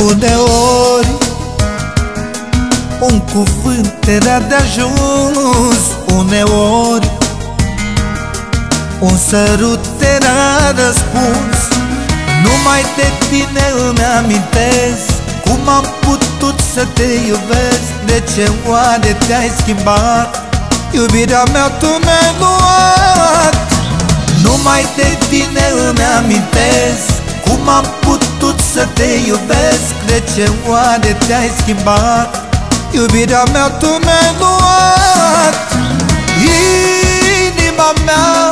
Uneori un cuvânt era de ajuns, uneori un sărut era răspuns. Numai de tine îmi amintesc cum am putut să te iubesc. De ce oare te-ai schimbat? Iubirea mea tu mi-ai luat. Numai de tine îmi amintesc cum am putut să te iubesc. De ce oare te-ai schimbat? Iubirea mea tu mi-ai luat. Inima mea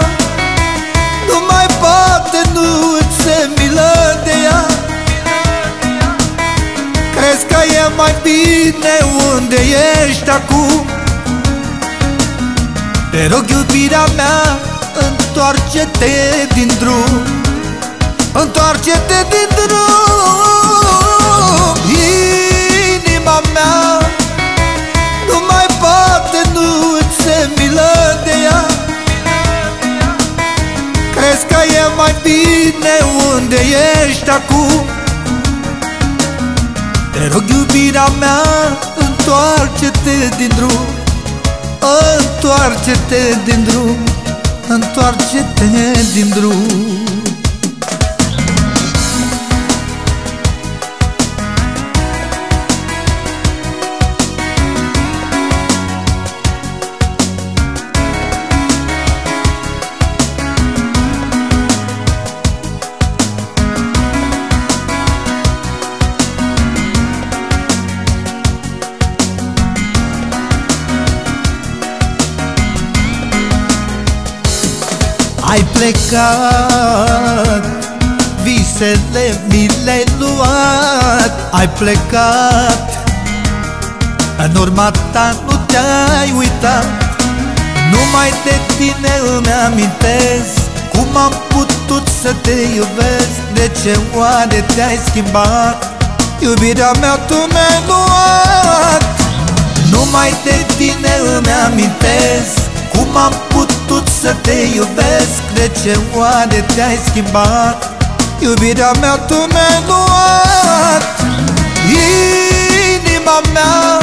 nu mai poate, nu îți se milă de ea. Crezi că e mai bine unde ești acum? Te rog, iubirea mea, întoarce-te din drum, întoarce-te din drum. Inima mea nu mai poate, nu îți se milă de ea. Crezi că e mai bine unde ești acum? Te rog, iubirea mea, întoarce-te din drum, întoarce-te din drum, întoarce-te din drum. Ai plecat, visele mi le-ai luat. Ai plecat, în urma ta nu te-ai uitat. Numai de tine îmi amintesc cum am putut să te iubesc. De ce oare te-ai schimbat? Iubirea mea tu mi-ai luat. Numai de tine îmi amintesc cum am putut să te iubesc. De ce oare te-ai schimbat? Iubirea mea tu mi-ai luat. Inima mea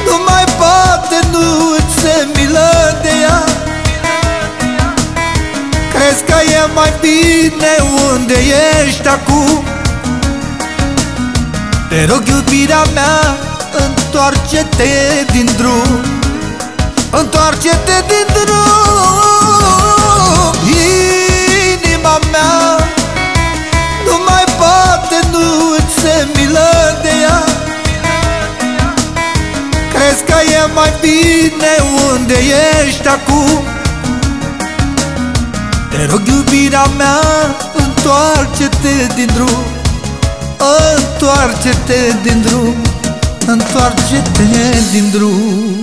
nu mai poate, nu îți se milă de ea. Crezi că e mai bine unde ești acum? Te rog, iubirea mea, întoarce-te din drum, întoarce-te din drum. Inima mea nu mai poate, nu îți se milă de ea. Crezi că e mai bine unde ești acum? Te rog, iubirea mea, întoarce-te din drum, întoarce-te din drum, întoarce-te din drum.